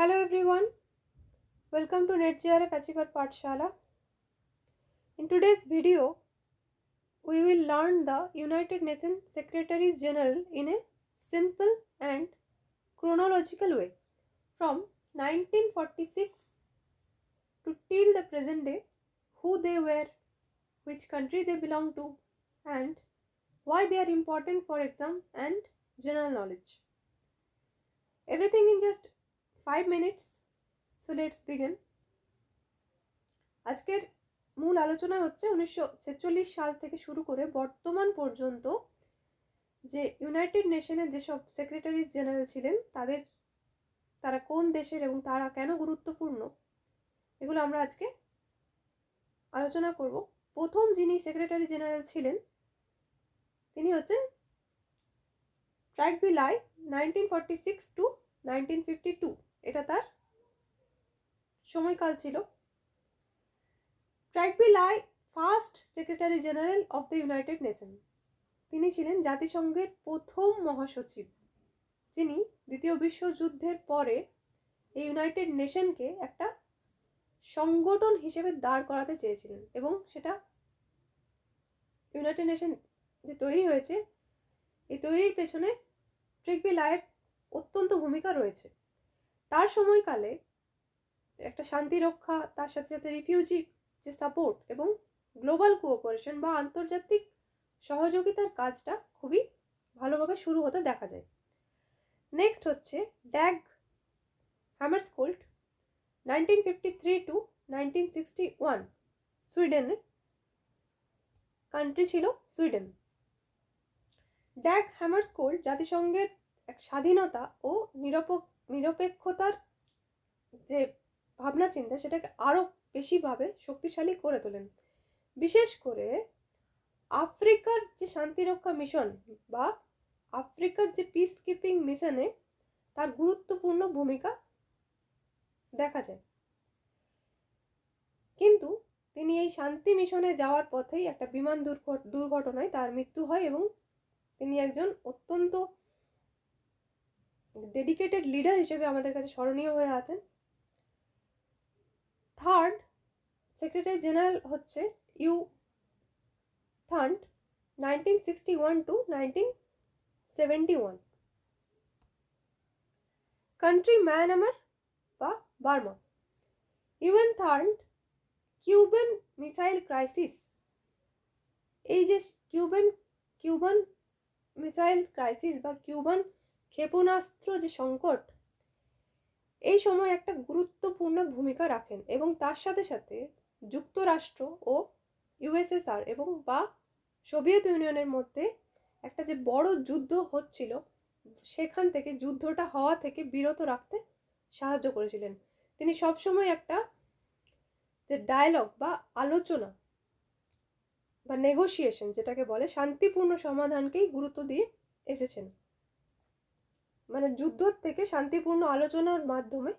Hello everyone, welcome to NetJRF Achiever Pathshala. In today's video, we will learn the United Nations Secretary General in a simple and chronological way from 1946 to till the present day, who they were, which country they belong to, and why they are important for exam and general knowledge. Everything in just 5 minutes. So let's begin. আজকের মূল আলোচনা হচ্ছে 1946 সাল থেকে শুরু করে বর্তমান পর্যন্ত যে ইউনাইটেড নেশনের যেসব সেক্রেটারি জেনারেল ছিলেন তারা কোন দেশের এবং তারা কেন গুরুত্বপূর্ণ এগুলো আমরা আজকে আলোচনা করব। প্রথম যিনি সেক্রেটারি জেনারেল ছিলেন তিনি হচ্ছেন ট্র্যাগবি লাই, 1946 টু 1952, এটা তার সময়কাল ছিল। Trygve Lie first secretary general of the United Nation. তিনি ছিলেন জাতিসংঘের প্রথম মহাসচিব, যিনি দ্বিতীয় বিশ্বযুদ্ধের পরে এই ইউনাইটেড নেশনকে একটা সংগঠন হিসেবে দাঁড় করাতে চেয়েছিলেন, এবং সেটা ইউনাইটেড নেশন যে তৈরি হয়েছে এই তৈরির পেছনে ট্র্যাগবি লাইয়ের অত্যন্ত ভূমিকা রয়েছে। তার সময়কালে একটা শান্তি রক্ষা, তার সাথে সাথে রিফিউজি যে সাপোর্ট এবং গ্লোবাল কোঅপারেশন বা আন্তর্জাতিক সহযোগিতার কাজটা খুবই ভালোভাবে শুরু হতে দেখা যায়। নেক্সট হচ্ছে ড্যাগ হ্যামারস্কোল্ড, 1953 টু 1961, সুইডেনের কান্ট্রি ছিল সুইডেন। ড্যাগ হ্যামারস্কোল্ড জাতিসংঘের এক স্বাধীনতা ও নিরপেক্ষতার যে ভাবনা চিন্তা সেটাকে আরো বেশিভাবে শক্তিশালী করে তোলেন। বিশেষ করে আফ্রিকার যে শান্তিরক্ষা মিশন বা আফ্রিকার যে পিস কিপিং মিশনে তার গুরুত্বপূর্ণ ভূমিকা দেখা যায়। কিন্তু তিনি এই শান্তি মিশনে যাওয়ার পথেই একটা বিমান দুর্ঘটনায় তার মৃত্যু হয়, এবং তিনি একজন অত্যন্ত ডেডিকেটেড লিডার হিসেবে আমাদের কাছে স্মরণীয় হয়ে আছেন। থার্ড সেক্রেটারি জেনারেল হচ্ছে U Thant, 1961 to 1971, country Myanmar বা Burma. UN Thant Cuban missile crisis, এই যে কিউবান মিসাইল ক্রাইসিস বা কিউবান ক্ষেপণাস্ত্র যে সংকট, এই সময় একটা গুরুত্বপূর্ণ ভূমিকা রাখেন, এবং তার সাথে সাথে যুক্তরাষ্ট্র ও ইউএসএসআর এবং বা সোভিয়েত ইউনিয়নের মধ্যে একটা যে বড় যুদ্ধ হচ্ছিল সেখান থেকে যুদ্ধটা হওয়া থেকে বিরত রাখতে সাহায্য করেছিলেন। তিনি সবসময় একটা যে ডায়ালগ বা আলোচনা বা নেগোসিয়েশন যেটাকে বলে, শান্তিপূর্ণ সমাধানকেই গুরুত্ব দিয়ে এসেছেন। মানে যুদ্ধ থেকে শান্তিপূর্ণ আলোচনার মাধ্যমে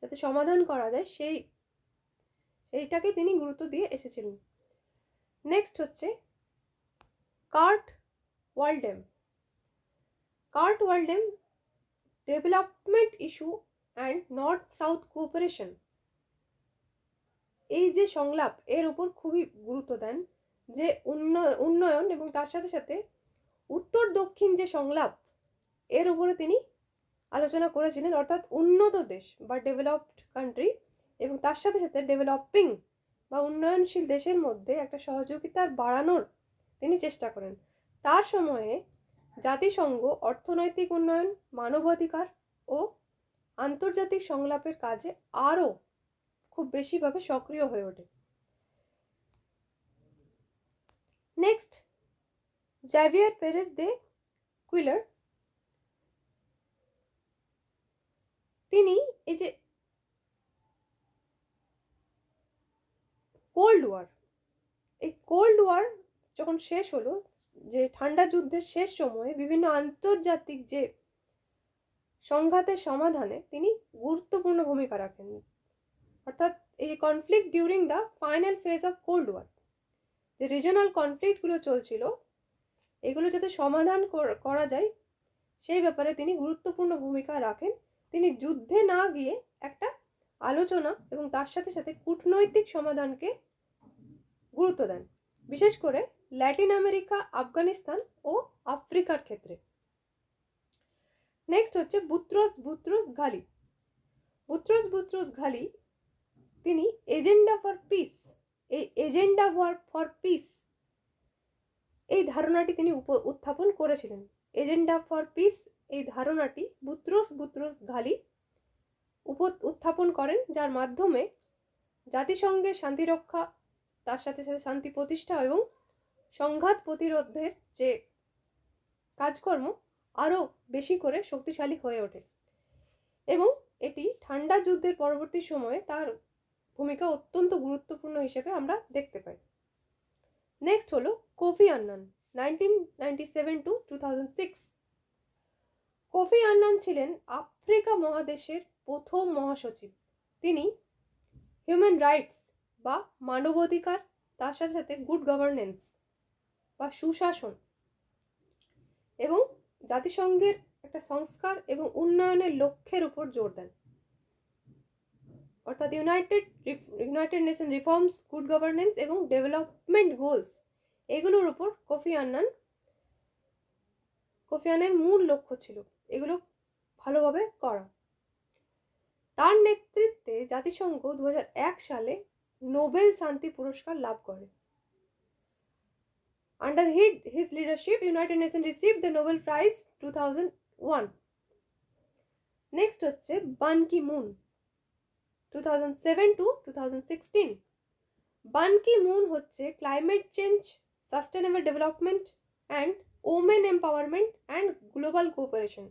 যাতে সমাধান করা যায় সেইটাকে তিনি গুরুত্ব দিয়ে এসেছিলেন। নেক্সট হচ্ছে Kurt Waldheim. Kurt Waldheim development issue and north south cooperation, এই যে সংলাপ এর উপর খুবই গুরুত্ব দেন, যে উন্নয়ন এবং তার সাথে সাথে উত্তর দক্ষিণ যে সংলাপ এর উপরে তিনি আলোচনা করেছিলেন, অর্থাৎ উন্নত দেশ বা ডেভেলপড কান্ট্রি এবং তার সাথে সাথে ডেভেলপিং বা উন্নয়নশীল দেশের মধ্যে একটা সহযোগিতার বাড়ানোর তিনি চেষ্টা করেন। তার সময়ে জাতিসংঘ অর্থনৈতিক উন্নয়ন, মানবাধিকার ও আন্তর্জাতিক সংলাপের কাজে আরও খুব বেশিভাবে সক্রিয় হয়ে ওঠে। নেক্সট জাভিয়ার পেরেস দে কুইলার, তিনি এই যে কোল্ড ওয়ার যখন শেষ হলো, যে ঠান্ডা যুদ্ধের শেষ সময়ে বিভিন্ন আন্তর্জাতিক যে সংঘাতের সমাধানে তিনি গুরুত্বপূর্ণ ভূমিকা রাখেন। অর্থাৎ এই conflict during the final phase of cold war, যে রিজনাল কনফ্লিক্টগুলো চলছিল এগুলো যাতে সমাধান করা যায় সেই ব্যাপারে তিনি গুরুত্বপূর্ণ ভূমিকা রাখেন। তিনি যুদ্ধে না গিয়ে একটা আলোচনা এবং তার সাথে সাথে কূটনৈতিক সমাধানকে গুরুত্ব দেন, বিশেষ করে ল্যাটিন আমেরিকা, আফগানিস্তান ও আফ্রিকার ক্ষেত্রে। নেক্সট হচ্ছে বুত্রোস বুত্রোস ঘালি। বুত্রোস বুত্রোস ঘালি তিনি এজেন্ডা ফর পিস, এই এজেন্ডা ফর পিস এই ধারণাটি তিনি উত্থাপন করেছিলেন। এজেন্ডা ফর পিস এই ধারণাটি বুত্রোস বুত্রোস ঘালি উত্থাপন করেন, যার মাধ্যমে জাতিসংঘের শান্তি রক্ষা, তার সাথে সাথে শান্তি প্রতিষ্ঠা এবং সংঘাত প্রতিরোধের যে কাজকর্ম আরো বেশি করে শক্তিশালী হয়ে ওঠে এবং এটি ঠান্ডা যুদ্ধের পরবর্তী সময়ে তার ভূমিকা অত্যন্ত গুরুত্বপূর্ণ হিসেবে আমরা দেখতে পাই। নেক্সট হলো কোফি আন্নান, 1997 to 2006। কোফি আন্নান ছিলেন আফ্রিকা মহাদেশের প্রথম মহাসচিব। তিনি হিউম্যান রাইটস বা মানবাধিকার, তার সাথে সাথে গুড গভর্নেন্স বা সুশাসন এবং জাতিসংঘের একটা সংস্কার এবং উন্নয়নের লক্ষ্যের উপর জোর দেন, অর্থাৎ United nation reforms, good governance এবং ডেভেলপমেন্ট গোলস, এগুলোর উপর কোফি আন্নানের মূল লক্ষ্য ছিল এগুলো ভালোভাবে করা। তার নেতৃত্বে জাতিসংঘ 2001 সালে নোবেল শান্তি পুরস্কার লাভ করে। Under his leadership, United Nations received the Nobel Prize 2001. Next হচ্ছে বান Ki Moon, 2007 to 2016। Bun Ki Moon হচ্ছে climate change, sustainable development and women empowerment and global cooperation,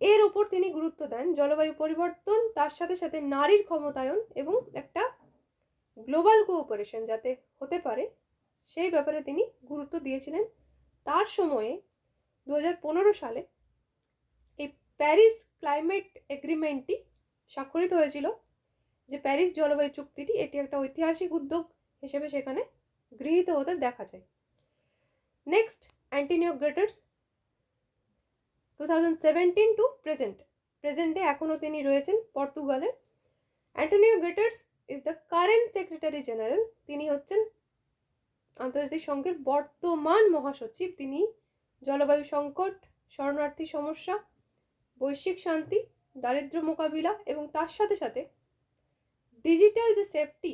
এর উপর তিনি গুরুত্ব দেন। জলবায়ু পরিবর্তন, তার সাথে সাথে নারীর ক্ষমতায়ন এবং একটা গ্লোবাল কোঅপারেশন যাতে হতে পারে সেই ব্যাপারে তিনি গুরুত্ব দিয়েছিলেন। তার সময়ে 2015 সালে এই প্যারিস ক্লাইমেট এগ্রিমেন্টটি স্বাক্ষরিত হয়েছিল, যে প্যারিস জলবায়ু চুক্তিটি, এটি একটা ঐতিহাসিক উদ্যোগ হিসেবে সেখানে গৃহীত হতে দেখা যায়। নেক্সট অ্যান্টোনিও গুটেরেস, 2017 টু প্রেজেন্টে এখনো তিনি রয়েছেন পর্তুগালে। Antonio Guterres is the current secretary general, তিনি হচ্ছেন আন্তর্জাতিক সংঘের বর্তমান মহাসচিব। তিনি জলবায়ু সংকট, শরণার্থী সমস্যা, বৈশ্বিক শান্তি, দারিদ্র্য মোকাবিলা এবং তার সাথে সাথে ডিজিটাল যে সেফটি,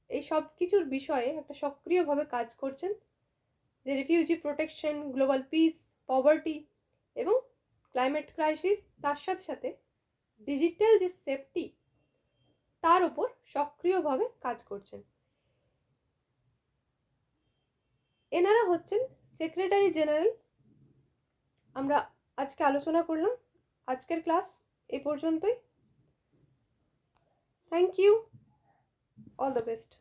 এই সব কিছুর বিষয়ে একটা সক্রিয়ভাবে কাজ করছেন, যে refugee protection, global piece, poverty এবং ক্লাইমেট ক্রাইসিস, তার সাথে সাথে ডিজিটাল যে সেফটি, তার উপর সক্রিয়ভাবে কাজ করছেন। এনারা হচ্ছেন সেক্রেটারি জেনারেল। আমরা আজকে আলোচনা করলাম। আজকের ক্লাস এই পর্যন্তই। Thank you, all the best.